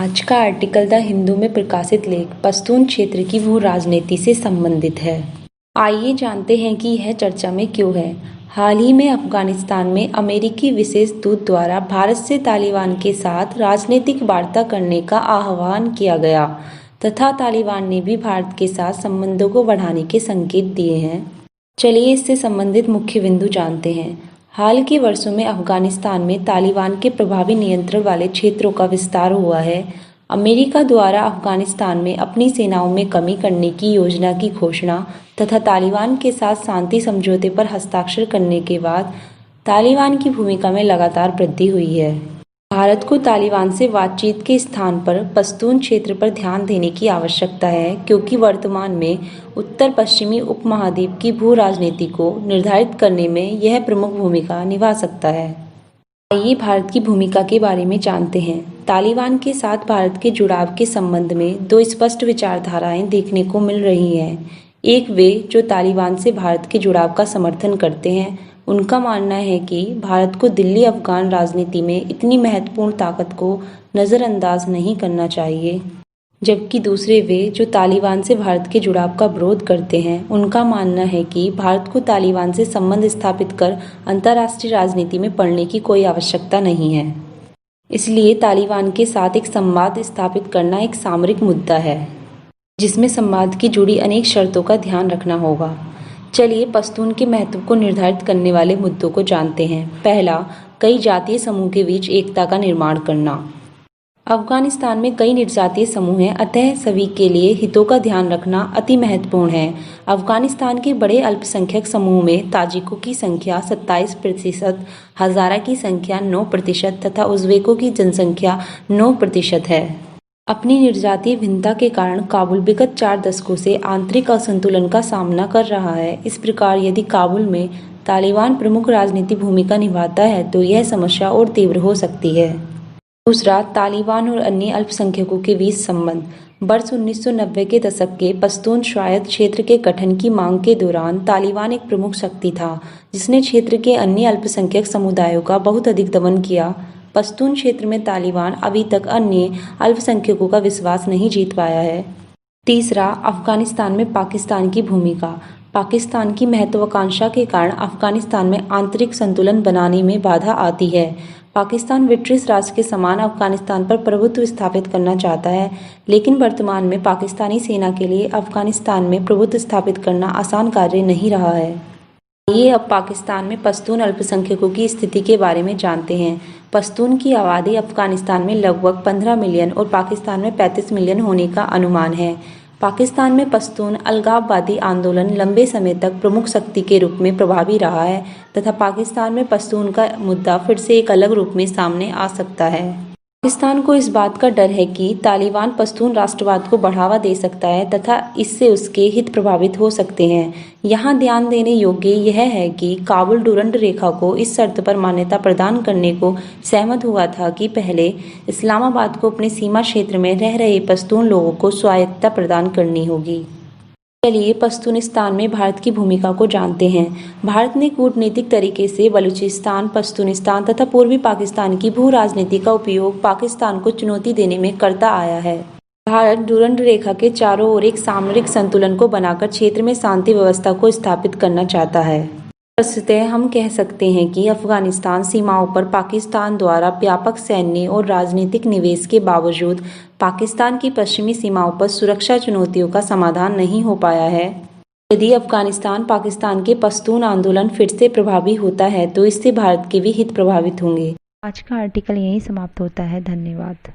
आज का article the Hindu में प्रकाशित लेख पश्तून क्षेत्र की भू राजनीति से संबंधित है। आइए जानते हैं कि यह चर्चा में क्यों है। हाल ही में अफगानिस्तान में अमेरिकी विशेष दूत द्वारा भारत से तालिबान के साथ राजनीतिक वार्ता करने का आह्वान किया गया तथा तालिबान ने भी भारत के साथ संबंधों को बढ़ाने के संकेत दिए हैं। चलिए इससे संबंधित मुख्य बिंदु जानते हैं। हाल के वर्षों में अफगानिस्तान में तालिबान के प्रभावी नियंत्रण वाले क्षेत्रों का विस्तार हुआ है। अमेरिका द्वारा अफगानिस्तान में अपनी सेनाओं में कमी करने की योजना की घोषणा तथा तालिबान के साथ शांति समझौते पर हस्ताक्षर करने के बाद तालिबान की भूमिका में लगातार वृद्धि हुई है। भारत को तालिबान से बातचीत के स्थान पर पश्तून क्षेत्र पर ध्यान देने की आवश्यकता है, क्योंकि वर्तमान में उत्तर पश्चिमी उपमहाद्वीप की भू राजनीति को निर्धारित करने में यह प्रमुख भूमिका निभा सकता है। आइए भारत की भूमिका के बारे में जानते हैं। तालिबान के साथ भारत के जुड़ाव के संबंध में दो स्पष्ट विचारधाराएं देखने को मिल रही हैं। एक वे जो तालिबान से भारत के जुड़ाव का समर्थन करते हैं, उनका मानना है कि भारत को दिल्ली अफगान राजनीति में इतनी महत्वपूर्ण ताकत को नज़रअंदाज नहीं करना चाहिए, जबकि दूसरे वे जो तालिबान से भारत के जुड़ाव का विरोध करते हैं, उनका मानना है कि भारत को तालिबान से संबंध स्थापित कर अंतर्राष्ट्रीय राजनीति में पड़ने की कोई आवश्यकता नहीं है। इसलिए तालिबान के साथ एक संवाद स्थापित करना एक सामरिक मुद्दा है, जिसमें संवाद की जुड़ी अनेक शर्तों का ध्यान रखना होगा। चलिए पश्तून के महत्व को निर्धारित करने वाले मुद्दों को जानते हैं। पहला, कई जातीय समूह के बीच एकता का निर्माण करना। अफगानिस्तान में कई निर्जातीय समूह हैं, अतः सभी के लिए हितों का ध्यान रखना अति महत्वपूर्ण है। अफगानिस्तान के बड़े अल्पसंख्यक समूह में ताजिकों की संख्या 27%, हज़ारा की संख्या 9% तथा उज़्बेकों की जनसंख्या 9% है। अपनी निर्जातीय भिन्नता के कारण काबुल विगत 4 दशकों से आंतरिक असंतुलन का सामना कर रहा है। इस प्रकार यदि काबुल में तालिबान प्रमुख राजनीतिक भूमिका निभाता है तो यह समस्या और तीव्र हो सकती है। दूसरा, तालिबान और अन्य अल्पसंख्यकों के बीच संबंध। वर्ष 1990 के दशक के पश्तून स्वायत्त क्षेत्र के गठन की मांग के दौरान तालिबान एक प्रमुख शक्ति था, जिसने क्षेत्र के अन्य अल्पसंख्यक समुदायों का बहुत अधिक दमन किया। पश्तून क्षेत्र में तालिबान अभी तक अन्य अल्पसंख्यकों का विश्वास नहीं जीत पाया है। तीसरा, अफगानिस्तान में पाकिस्तान की भूमिका। पाकिस्तान की महत्वाकांक्षा के कारण अफगानिस्तान में आंतरिक संतुलन बनाने में बाधा आती है। पाकिस्तान ब्रिटिश राज के समान अफगानिस्तान पर प्रभुत्व स्थापित करना चाहता है, लेकिन वर्तमान में पाकिस्तानी सेना के लिए अफगानिस्तान में प्रभुत्व स्थापित करना आसान कार्य नहीं रहा है। आइए अब पाकिस्तान में पश्तून अल्पसंख्यकों की स्थिति के बारे में जानते हैं। पश्तून की आबादी अफगानिस्तान में लगभग 15 मिलियन और पाकिस्तान में 35 मिलियन होने का अनुमान है। पाकिस्तान में पश्तून अलगाववादी आंदोलन लंबे समय तक प्रमुख शक्ति के रूप में प्रभावी रहा है तथा पाकिस्तान में पश्तून का मुद्दा फिर से एक अलग रूप में सामने आ सकता है। पाकिस्तान को इस बात का डर है कि तालिबान पश्तून राष्ट्रवाद को बढ़ावा दे सकता है तथा इससे उसके हित प्रभावित हो सकते हैं। यहाँ ध्यान देने योग्य यह है कि काबुल डुरंड रेखा को इस शर्त पर मान्यता प्रदान करने को सहमत हुआ था कि पहले इस्लामाबाद को अपने सीमा क्षेत्र में रह रहे पश्तून लोगों को स्वायत्तता प्रदान करनी होगी। चलिए पश्तूनिस्तान में भारत की भूमिका को जानते हैं। भारत ने कूटनीतिक तरीके से बलूचिस्तान, पश्तूनिस्तान तथा पूर्वी पाकिस्तान की भू राजनीति का उपयोग पाकिस्तान को चुनौती देने में करता आया है। भारत डुरंड रेखा के चारों ओर एक सामरिक संतुलन को बनाकर क्षेत्र में शांति व्यवस्था को स्थापित करना चाहता है। वस्तुतः हम कह सकते हैं कि अफगानिस्तान सीमाओं पर पाकिस्तान द्वारा व्यापक सैन्य और राजनीतिक निवेश के बावजूद पाकिस्तान की पश्चिमी सीमाओं पर सुरक्षा चुनौतियों का समाधान नहीं हो पाया है। यदि अफगानिस्तान पाकिस्तान के पश्तून आंदोलन फिर से प्रभावी होता है तो इससे भारत के भी हित प्रभावित होंगे। आज का आर्टिकल यहीं समाप्त होता है। धन्यवाद।